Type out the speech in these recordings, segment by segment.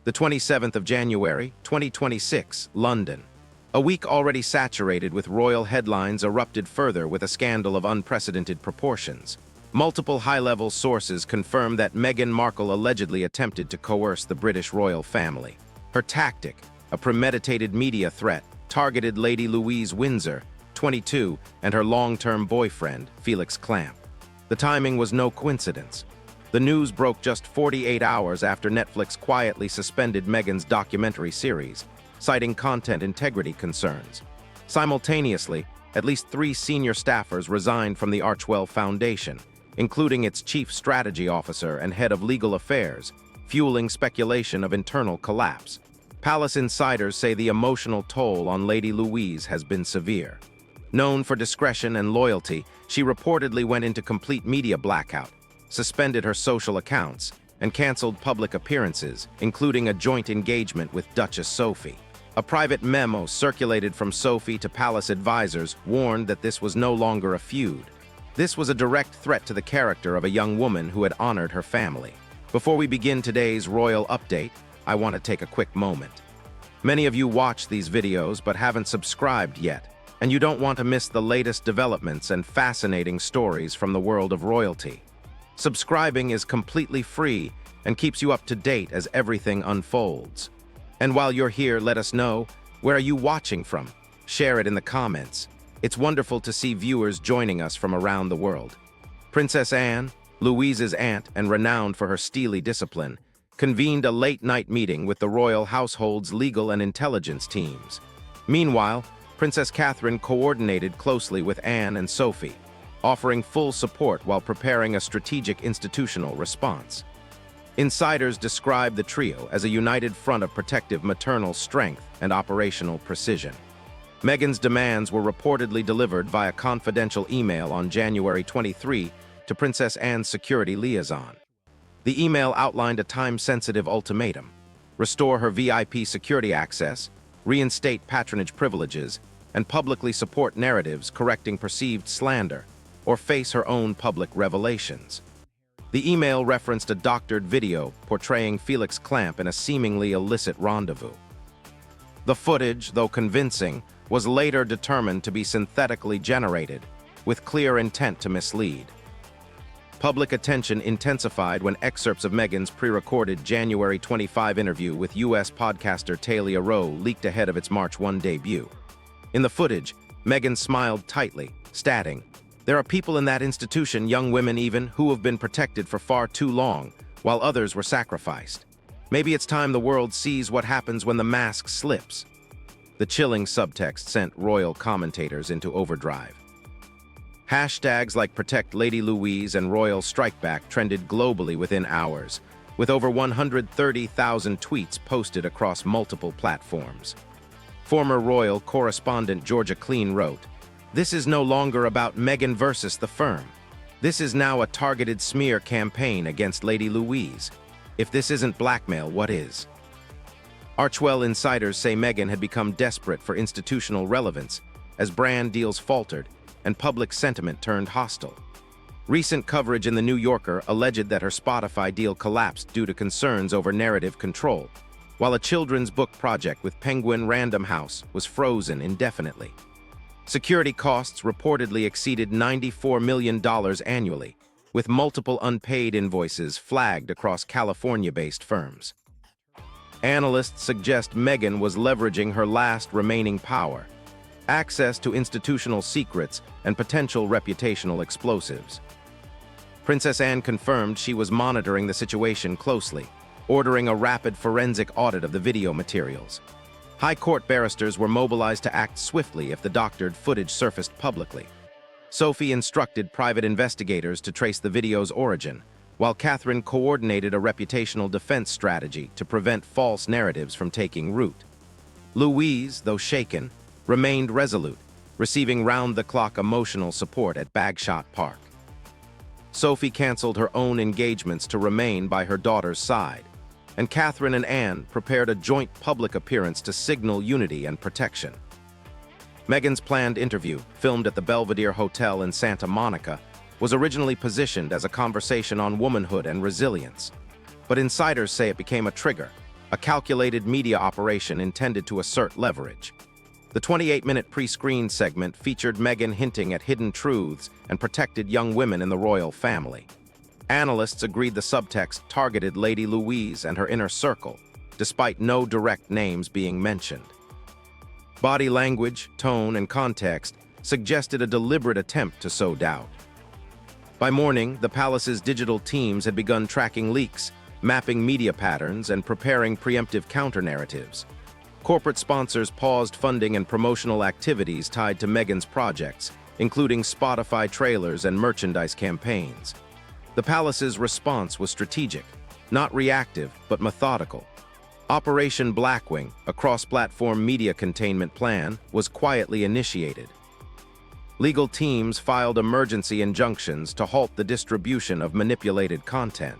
The 27th of January, 2026, London. A week already saturated with royal headlines erupted further with a scandal of unprecedented proportions. Multiple high-level sources confirm that Meghan Markle allegedly attempted to coerce the British royal family. Her tactic, a premeditated media threat, targeted Lady Louise Windsor, 22, and her long-term boyfriend, Felix Clamp. The timing was no coincidence. The news broke just 48 hours after Netflix quietly suspended Meghan's documentary series, citing content integrity concerns. Simultaneously, at least 3 senior staffers resigned from the Archewell Foundation, including its chief strategy officer and head of legal affairs, fueling speculation of internal collapse. Palace insiders say the emotional toll on Lady Louise has been severe. Known for discretion and loyalty, she reportedly went into complete media blackout, suspended her social accounts, and canceled public appearances, including a joint engagement with Duchess Sophie. A private memo circulated from Sophie to Palace advisors warned that this was no longer a feud. This was a direct threat to the character of a young woman who had honored her family. Before we begin today's royal update, I want to take a quick moment. Many of you watch these videos but haven't subscribed yet, and you don't want to miss the latest developments and fascinating stories from the world of royalty. Subscribing is completely free and keeps you up to date as everything unfolds. And while you're here, let us know, where are you watching from? Share it in the comments. It's wonderful to see viewers joining us from around the world. Princess Anne, Louise's aunt and renowned for her steely discipline, convened a late-night meeting with the royal household's legal and intelligence teams. Meanwhile, Princess Catherine coordinated closely with Anne and Sophie, offering full support while preparing a strategic institutional response. Insiders describe the trio as a united front of protective maternal strength and operational precision. Meghan's demands were reportedly delivered via confidential email on January 23 to Princess Anne's security liaison. The email outlined a time-sensitive ultimatum: restore her VIP security access, reinstate patronage privileges, and publicly support narratives correcting perceived slander, or face her own public revelations. The email referenced a doctored video portraying Felix Clamp in a seemingly illicit rendezvous. The footage, though convincing, was later determined to be synthetically generated, with clear intent to mislead. Public attention intensified when excerpts of Meghan's pre-recorded January 25 interview with U.S. podcaster Talia Rowe leaked ahead of its March 1 debut. In the footage, Meghan smiled tightly, stating, "There are people in that institution, young women even, who have been protected for far too long, while others were sacrificed. Maybe it's time the world sees what happens when the mask slips." The chilling subtext sent royal commentators into overdrive. Hashtags like Protect Lady Louise and Royal Strikeback trended globally within hours, with over 130,000 tweets posted across multiple platforms. Former royal correspondent Georgia Clean wrote, "This is no longer about Meghan versus the firm. This is now a targeted smear campaign against Lady Louise. If this isn't blackmail, what is?" Archewell insiders say Meghan had become desperate for institutional relevance as brand deals faltered and public sentiment turned hostile. Recent coverage in The New Yorker alleged that her Spotify deal collapsed due to concerns over narrative control, while a children's book project with Penguin Random House was frozen indefinitely. Security costs reportedly exceeded $94 million annually, with multiple unpaid invoices flagged across California-based firms. Analysts suggest Meghan was leveraging her last remaining power: access to institutional secrets and potential reputational explosives. Princess Anne confirmed she was monitoring the situation closely, ordering a rapid forensic audit of the video materials. High court barristers were mobilized to act swiftly if the doctored footage surfaced publicly. Sophie instructed private investigators to trace the video's origin, while Catherine coordinated a reputational defense strategy to prevent false narratives from taking root. Louise, though shaken, remained resolute, receiving round-the-clock emotional support at Bagshot Park. Sophie canceled her own engagements to remain by her daughter's side, and Catherine and Anne prepared a joint public appearance to signal unity and protection. Meghan's planned interview, filmed at the Belvedere Hotel in Santa Monica, was originally positioned as a conversation on womanhood and resilience, but insiders say it became a trigger, a calculated media operation intended to assert leverage. The 28-minute pre-screened segment featured Meghan hinting at hidden truths and protected young women in the royal family. Analysts agreed the subtext targeted Lady Louise and her inner circle, despite no direct names being mentioned. Body language, tone, and context suggested a deliberate attempt to sow doubt. By morning, the palace's digital teams had begun tracking leaks, mapping media patterns, and preparing preemptive counter-narratives. Corporate sponsors paused funding and promotional activities tied to Meghan's projects, including Spotify trailers and merchandise campaigns. The palace's response was strategic, not reactive, but methodical. Operation Blackwing, a cross-platform media containment plan, was quietly initiated. Legal teams filed emergency injunctions to halt the distribution of manipulated content.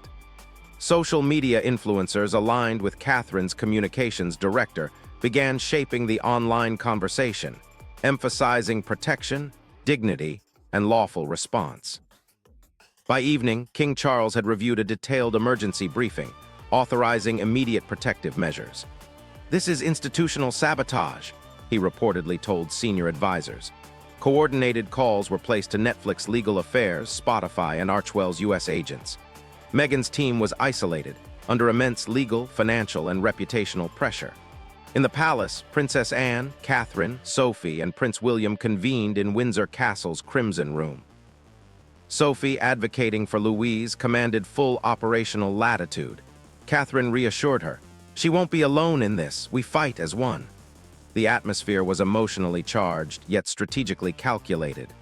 Social media influencers aligned with Catherine's communications director began shaping the online conversation, emphasizing protection, dignity, and lawful response. By evening, King Charles had reviewed a detailed emergency briefing, authorizing immediate protective measures. "This is institutional sabotage," he reportedly told senior advisors. Coordinated calls were placed to Netflix Legal Affairs, Spotify, and Archwell's U.S. agents. Meghan's team was isolated, under immense legal, financial, and reputational pressure. In the palace, Princess Anne, Catherine, Sophie, and Prince William convened in Windsor Castle's Crimson Room. Sophie, advocating for Louise, commanded full operational latitude. Catherine reassured her, "She won't be alone in this. We fight as one." The atmosphere was emotionally charged, yet strategically calculated.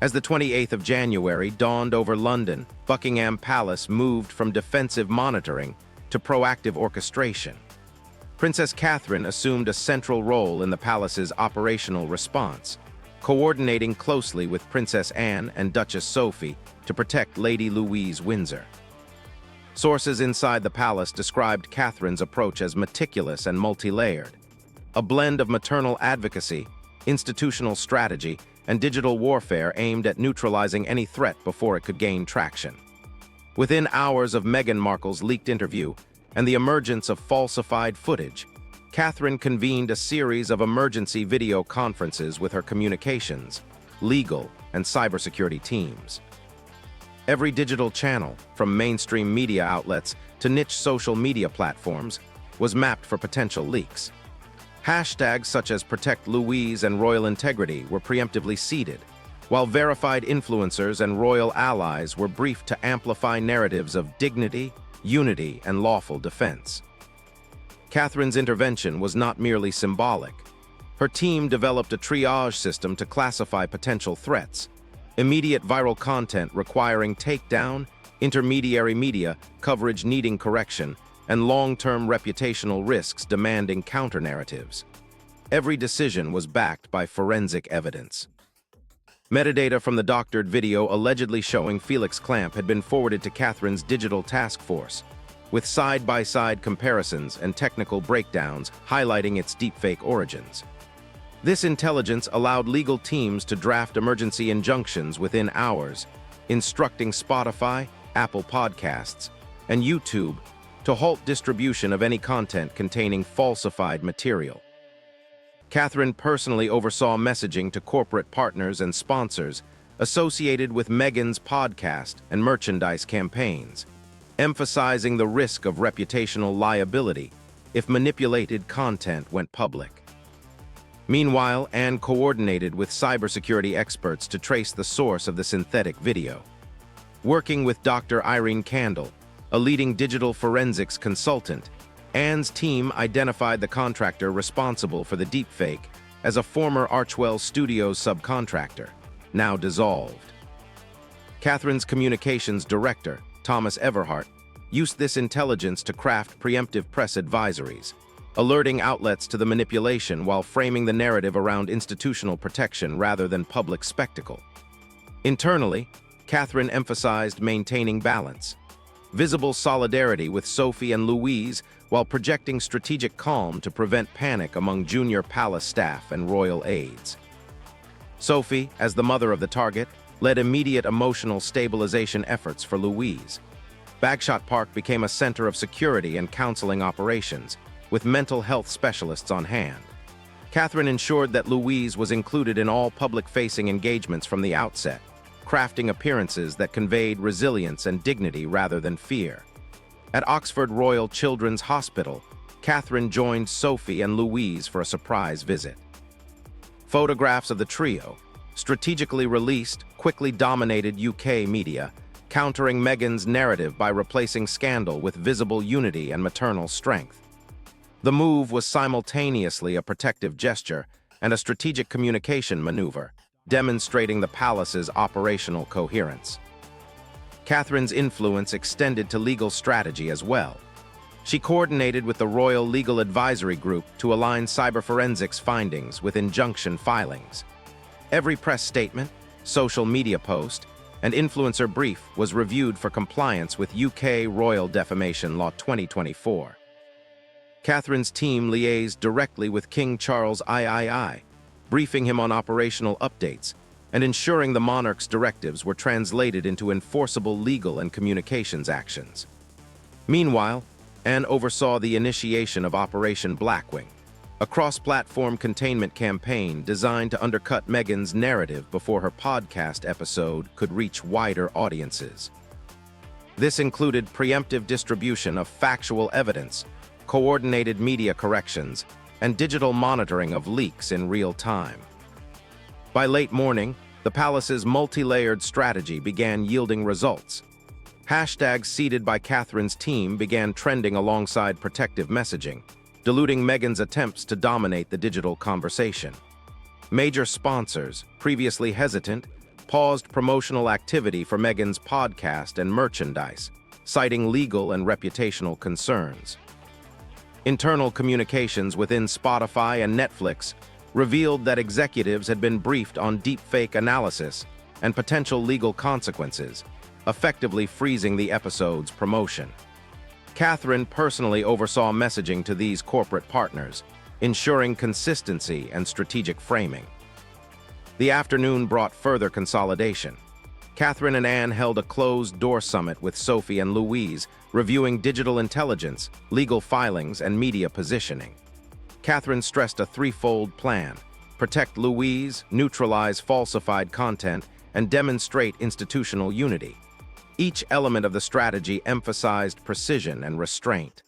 As the 28th of January dawned over London, Buckingham Palace moved from defensive monitoring to proactive orchestration. Princess Catherine assumed a central role in the palace's operational response, coordinating closely with Princess Anne and Duchess Sophie to protect Lady Louise Windsor. Sources inside the palace described Catherine's approach as meticulous and multi-layered, a blend of maternal advocacy, institutional strategy, and digital warfare aimed at neutralizing any threat before it could gain traction. Within hours of Meghan Markle's leaked interview and the emergence of falsified footage, Catherine convened a series of emergency video conferences with her communications, legal, and cybersecurity teams. Every digital channel, from mainstream media outlets to niche social media platforms, was mapped for potential leaks. Hashtags such as Protect Louise and Royal Integrity were preemptively seeded, while verified influencers and royal allies were briefed to amplify narratives of dignity, unity, and lawful defense. Catherine's intervention was not merely symbolic. Her team developed a triage system to classify potential threats, immediate viral content requiring takedown, intermediary media coverage needing correction, and long-term reputational risks demanding counter-narratives. Every decision was backed by forensic evidence. Metadata from the doctored video allegedly showing Felix Clamp had been forwarded to Catherine's digital task force, with side-by-side comparisons and technical breakdowns highlighting its deepfake origins. This intelligence allowed legal teams to draft emergency injunctions within hours, instructing Spotify, Apple Podcasts, and YouTube to halt distribution of any content containing falsified material. Catherine personally oversaw messaging to corporate partners and sponsors associated with Meghan's podcast and merchandise campaigns, emphasizing the risk of reputational liability if manipulated content went public. Meanwhile, Anne coordinated with cybersecurity experts to trace the source of the synthetic video. Working with Dr. Irene Kandel, a leading digital forensics consultant, Anne's team identified the contractor responsible for the deepfake as a former Archwell Studios subcontractor, now dissolved. Catherine's communications director, Thomas Everhart, used this intelligence to craft preemptive press advisories, alerting outlets to the manipulation while framing the narrative around institutional protection rather than public spectacle. Internally, Catherine emphasized maintaining balance, visible solidarity with Sophie and Louise while projecting strategic calm to prevent panic among junior palace staff and royal aides. Sophie, as the mother of the target, led immediate emotional stabilization efforts for Louise. Bagshot Park became a center of security and counseling operations, with mental health specialists on hand. Catherine ensured that Louise was included in all public-facing engagements from the outset, crafting appearances that conveyed resilience and dignity rather than fear. At Oxford Royal Children's Hospital, Catherine joined Sophie and Louise for a surprise visit. Photographs of the trio, strategically released, quickly dominated UK media, countering Meghan's narrative by replacing scandal with visible unity and maternal strength. The move was simultaneously a protective gesture and a strategic communication maneuver, demonstrating the palace's operational coherence. Catherine's influence extended to legal strategy as well. She coordinated with the Royal Legal Advisory Group to align cyberforensics findings with injunction filings. Every press statement, social media post, and influencer brief was reviewed for compliance with UK Royal Defamation Law 2024. Catherine's team liaised directly with King Charles III, briefing him on operational updates and ensuring the monarch's directives were translated into enforceable legal and communications actions. Meanwhile, Anne oversaw the initiation of Operation Blackwing, a cross-platform containment campaign designed to undercut Meghan's narrative before her podcast episode could reach wider audiences. This included preemptive distribution of factual evidence, coordinated media corrections, and digital monitoring of leaks in real time. By late morning, the palace's multi-layered strategy began yielding results. Hashtags seeded by Catherine's team began trending alongside protective messaging, diluting Meghan's attempts to dominate the digital conversation. Major sponsors, previously hesitant, paused promotional activity for Meghan's podcast and merchandise, citing legal and reputational concerns. Internal communications within Spotify and Netflix revealed that executives had been briefed on deepfake analysis and potential legal consequences, effectively freezing the episode's promotion. Catherine personally oversaw messaging to these corporate partners, ensuring consistency and strategic framing. The afternoon brought further consolidation. Catherine and Anne held a closed-door summit with Sophie and Louise, reviewing digital intelligence, legal filings, and media positioning. Catherine stressed a threefold plan: protect Louise, neutralize falsified content, and demonstrate institutional unity. Each element of the strategy emphasized precision and restraint.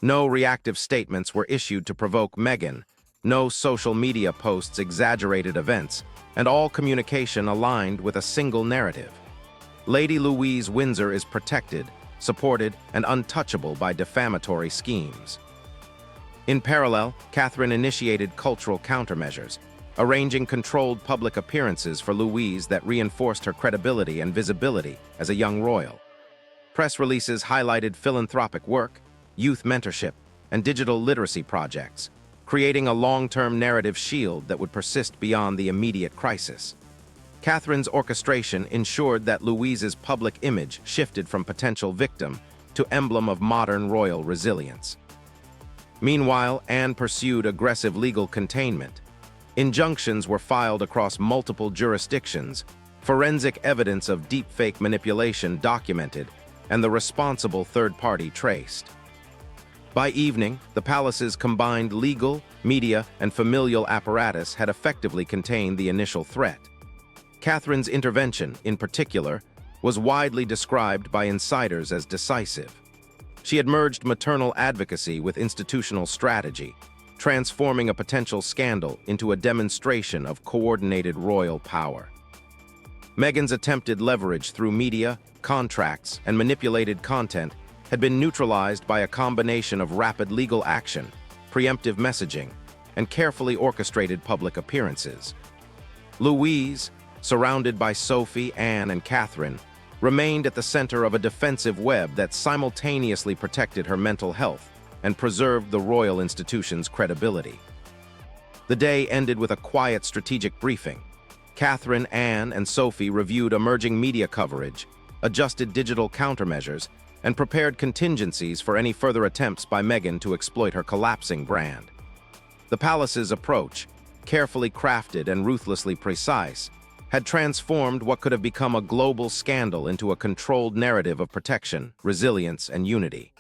No reactive statements were issued to provoke Meghan, no social media posts exaggerated events, and all communication aligned with a single narrative. Lady Louise Windsor is protected, supported, and untouchable by defamatory schemes. In parallel, Catherine initiated cultural countermeasures, arranging controlled public appearances for Louise that reinforced her credibility and visibility as a young royal. Press releases highlighted philanthropic work, youth mentorship, and digital literacy projects, creating a long-term narrative shield that would persist beyond the immediate crisis. Catherine's orchestration ensured that Louise's public image shifted from potential victim to emblem of modern royal resilience. Meanwhile, Anne pursued aggressive legal containment. Injunctions were filed across multiple jurisdictions, forensic evidence of deepfake manipulation documented, and the responsible third party traced. By evening, the palace's combined legal, media, and familial apparatus had effectively contained the initial threat. Catherine's intervention, in particular, was widely described by insiders as decisive. She had merged maternal advocacy with institutional strategy, transforming a potential scandal into a demonstration of coordinated royal power. Meghan's attempted leverage through media, contracts, and manipulated content had been neutralized by a combination of rapid legal action, preemptive messaging, and carefully orchestrated public appearances. Louise, surrounded by Sophie, Anne, and Catherine, remained at the center of a defensive web that simultaneously protected her mental health and preserved the royal institution's credibility. The day ended with a quiet strategic briefing. Catherine, Anne, and Sophie reviewed emerging media coverage, adjusted digital countermeasures, and prepared contingencies for any further attempts by Meghan to exploit her collapsing brand. The palace's approach, carefully crafted and ruthlessly precise, had transformed what could have become a global scandal into a controlled narrative of protection, resilience, and unity.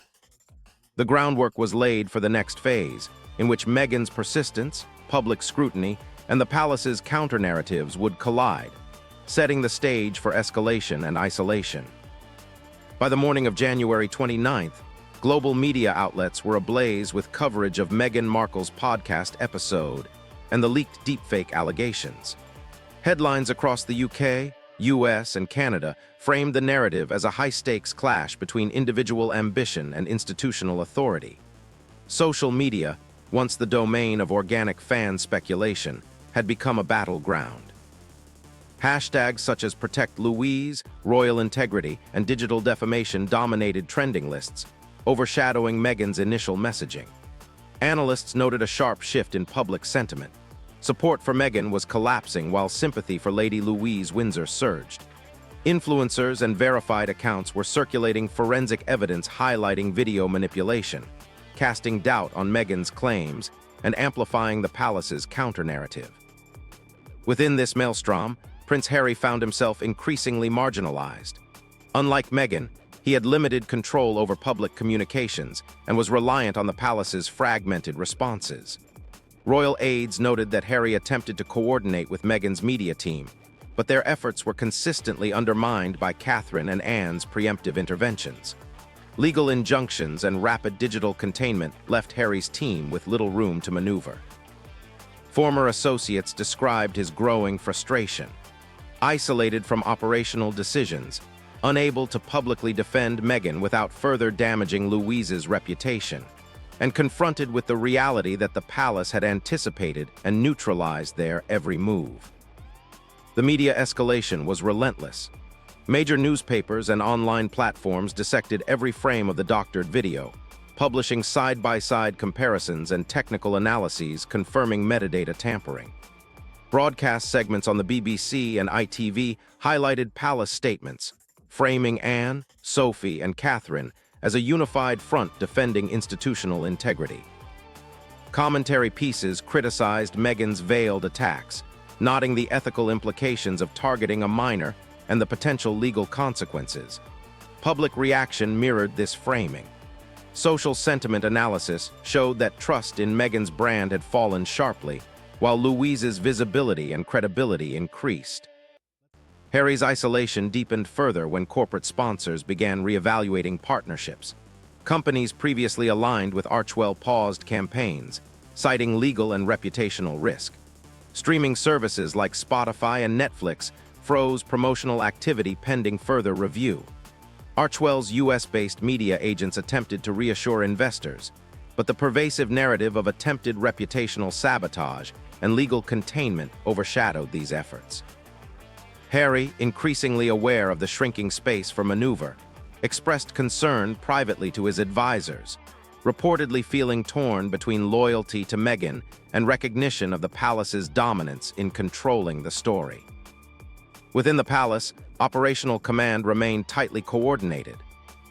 The groundwork was laid for the next phase, in which Meghan's persistence, public scrutiny, and the palace's counter-narratives would collide, setting the stage for escalation and isolation. By the morning of January 29th, global media outlets were ablaze with coverage of Meghan Markle's podcast episode and the leaked deepfake allegations. Headlines across the UK, US, and Canada framed the narrative as a high-stakes clash between individual ambition and institutional authority. Social media, once the domain of organic fan speculation, had become a battleground. Hashtags such as Protect Louise, Royal Integrity, and Digital Defamation dominated trending lists, overshadowing Meghan's initial messaging. Analysts noted a sharp shift in public sentiment. Support for Meghan was collapsing while sympathy for Lady Louise Windsor surged. Influencers and verified accounts were circulating forensic evidence highlighting video manipulation, casting doubt on Meghan's claims and amplifying the palace's counter-narrative. Within this maelstrom, Prince Harry found himself increasingly marginalized. Unlike Meghan, he had limited control over public communications and was reliant on the palace's fragmented responses. Royal aides noted that Harry attempted to coordinate with Meghan's media team, but their efforts were consistently undermined by Catherine and Anne's preemptive interventions. Legal injunctions and rapid digital containment left Harry's team with little room to maneuver. Former associates described his growing frustration. Isolated from operational decisions, unable to publicly defend Meghan without further damaging Louise's reputation, and confronted with the reality that the palace had anticipated and neutralized their every move. The media escalation was relentless. Major newspapers and online platforms dissected every frame of the doctored video, publishing side-by-side comparisons and technical analyses confirming metadata tampering. Broadcast segments on the BBC and ITV highlighted palace statements, framing Anne, Sophie, and Catherine as a unified front defending institutional integrity. Commentary pieces criticized Meghan's veiled attacks, noting the ethical implications of targeting a minor and the potential legal consequences. Public reaction mirrored this framing. Social sentiment analysis showed that trust in Meghan's brand had fallen sharply, while Louise's visibility and credibility increased. Harry's isolation deepened further when corporate sponsors began reevaluating partnerships. Companies previously aligned with Archewell paused campaigns, citing legal and reputational risk. Streaming services like Spotify and Netflix froze promotional activity pending further review. Archewell's US-based media agents attempted to reassure investors, but the pervasive narrative of attempted reputational sabotage and legal containment overshadowed these efforts. Harry, increasingly aware of the shrinking space for maneuver, expressed concern privately to his advisors, reportedly feeling torn between loyalty to Meghan and recognition of the palace's dominance in controlling the story. Within the palace, operational command remained tightly coordinated.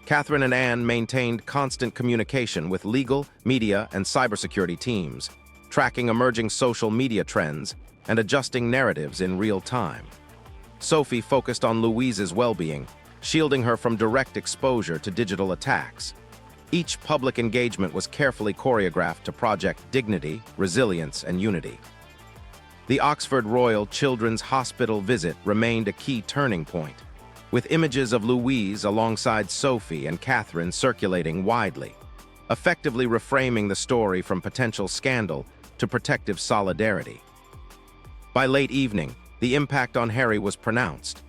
Catherine and Anne maintained constant communication with legal, media, and cybersecurity teams, tracking emerging social media trends and adjusting narratives in real time. Sophie focused on Louise's well-being, shielding her from direct exposure to digital attacks. Each public engagement was carefully choreographed to project dignity, resilience, and unity. The Oxford Royal Children's Hospital visit remained a key turning point, with images of Louise alongside Sophie and Catherine circulating widely, effectively reframing the story from potential scandal to protective solidarity. By late evening, the impact on Harry was pronounced.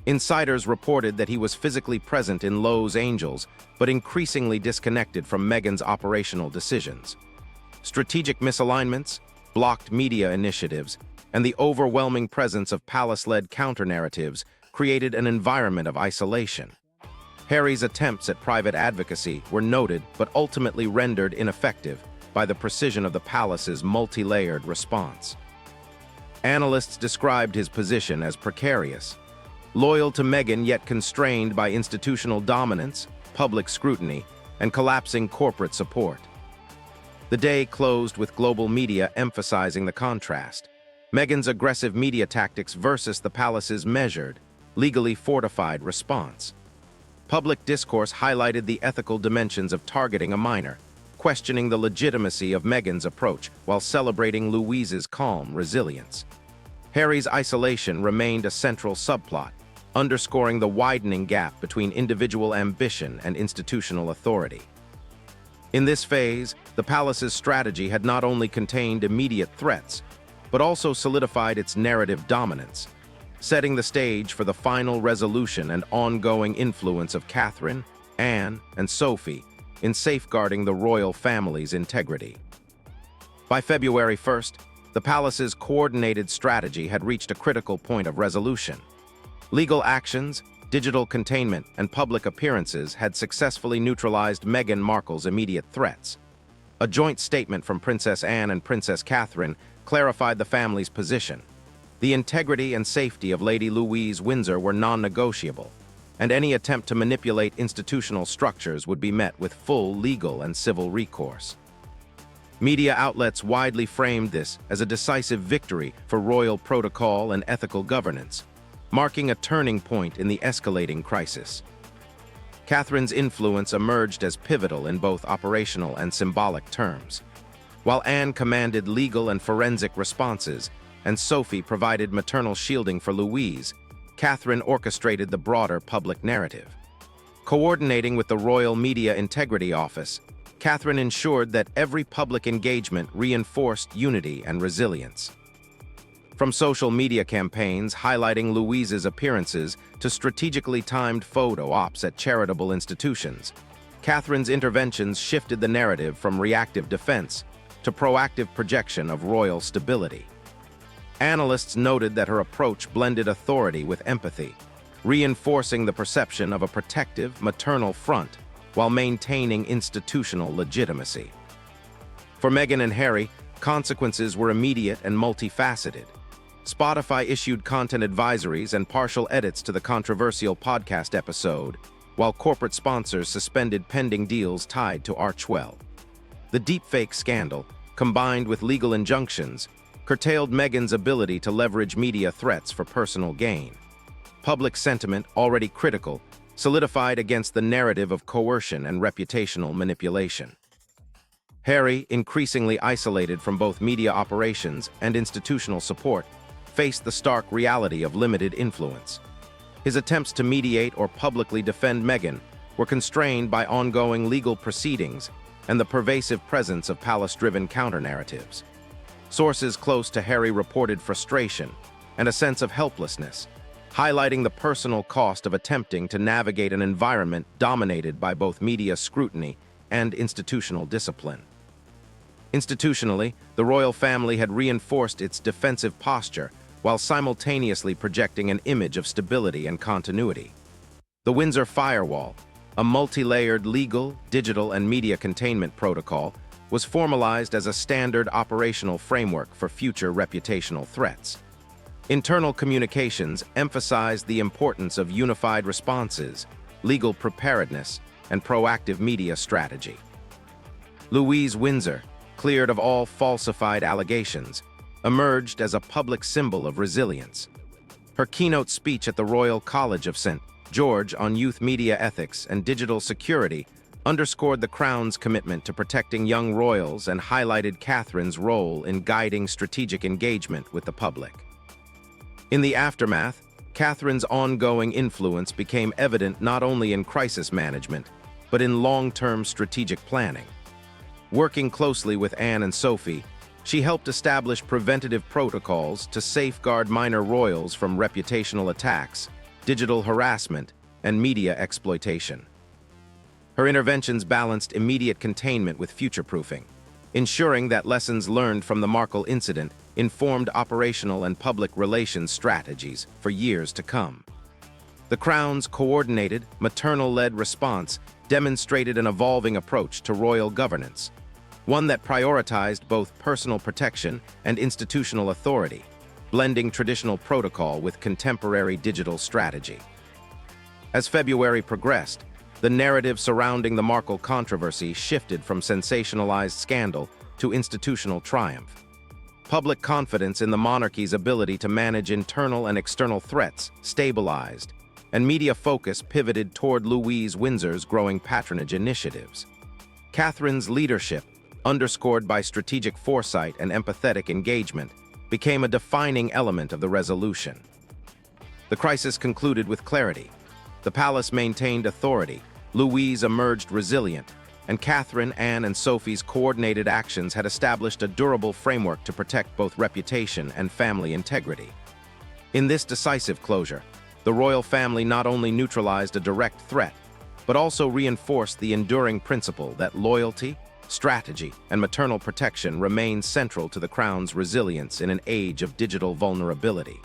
Insiders reported that he was physically present in Los Angeles, but increasingly disconnected from Meghan's operational decisions. Strategic misalignments, blocked media initiatives, and the overwhelming presence of palace-led counter-narratives created an environment of isolation. Harry's attempts at private advocacy were noted but ultimately rendered ineffective by the precision of the palace's multi-layered response. Analysts described his position as precarious, loyal to Meghan yet constrained by institutional dominance, public scrutiny, and collapsing corporate support. The day closed with global media emphasizing the contrast. Meghan's aggressive media tactics versus the palace's measured, legally fortified response. Public discourse highlighted the ethical dimensions of targeting a minor, questioning the legitimacy of Meghan's approach while celebrating Louise's calm resilience. Harry's isolation remained a central subplot, underscoring the widening gap between individual ambition and institutional authority. In this phase, the palace's strategy had not only contained immediate threats, but also solidified its narrative dominance, setting the stage for the final resolution and ongoing influence of Catherine, Anne, and Sophie in safeguarding the royal family's integrity. By February 1st, the palace's coordinated strategy had reached a critical point of resolution. Legal actions, digital containment, and public appearances had successfully neutralized Meghan Markle's immediate threats. A joint statement from Princess Anne and Princess Catherine clarified the family's position. The integrity and safety of Lady Louise Windsor were non-negotiable, and any attempt to manipulate institutional structures would be met with full legal and civil recourse. Media outlets widely framed this as a decisive victory for royal protocol and ethical governance, marking a turning point in the escalating crisis. Catherine's influence emerged as pivotal in both operational and symbolic terms. While Anne commanded legal and forensic responses, and Sophie provided maternal shielding for Louise, Catherine orchestrated the broader public narrative. Coordinating with the Royal Media Integrity Office, Catherine ensured that every public engagement reinforced unity and resilience. From social media campaigns highlighting Louise's appearances to strategically timed photo ops at charitable institutions, Catherine's interventions shifted the narrative from reactive defense to proactive projection of royal stability. Analysts noted that her approach blended authority with empathy, reinforcing the perception of a protective, maternal front while maintaining institutional legitimacy. For Meghan and Harry, consequences were immediate and multifaceted. Spotify issued content advisories and partial edits to the controversial podcast episode, while corporate sponsors suspended pending deals tied to Archewell. The deepfake scandal, combined with legal injunctions, curtailed Meghan's ability to leverage media threats for personal gain. Public sentiment, already critical, solidified against the narrative of coercion and reputational manipulation. Harry, increasingly isolated from both media operations and institutional support, faced the stark reality of limited influence. His attempts to mediate or publicly defend Meghan were constrained by ongoing legal proceedings and the pervasive presence of palace-driven counter-narratives. Sources close to Harry reported frustration and a sense of helplessness, highlighting the personal cost of attempting to navigate an environment dominated by both media scrutiny and institutional discipline. Institutionally, the royal family had reinforced its defensive posture while simultaneously projecting an image of stability and continuity. The Windsor Firewall, a multi-layered legal, digital, and media containment protocol, was formalized as a standard operational framework for future reputational threats. Internal communications emphasized the importance of unified responses, legal preparedness, and proactive media strategy. Louise Windsor, cleared of all falsified allegations, emerged as a public symbol of resilience. Her keynote speech at the Royal College of St. George on youth media ethics and digital security underscored the Crown's commitment to protecting young royals and highlighted Catherine's role in guiding strategic engagement with the public. In the aftermath, Catherine's ongoing influence became evident not only in crisis management, but in long-term strategic planning. Working closely with Anne and Sophie, she helped establish preventative protocols to safeguard minor royals from reputational attacks, digital harassment, and media exploitation. Her interventions balanced immediate containment with future-proofing, ensuring that lessons learned from the Markle incident informed operational and public relations strategies for years to come. The Crown's coordinated, maternal-led response demonstrated an evolving approach to royal governance, one that prioritized both personal protection and institutional authority, blending traditional protocol with contemporary digital strategy. As February progressed, the narrative surrounding the Markle controversy shifted from sensationalized scandal to institutional triumph. Public confidence in the monarchy's ability to manage internal and external threats stabilized, and media focus pivoted toward Louise Windsor's growing patronage initiatives. Catherine's leadership, underscored by strategic foresight and empathetic engagement, became a defining element of the resolution. The crisis concluded with clarity. The palace maintained authority, Louise emerged resilient, and Catherine, Anne, and Sophie's coordinated actions had established a durable framework to protect both reputation and family integrity. In this decisive closure, the royal family not only neutralized a direct threat, but also reinforced the enduring principle that loyalty, strategy, and maternal protection remain central to the crown's resilience in an age of digital vulnerability.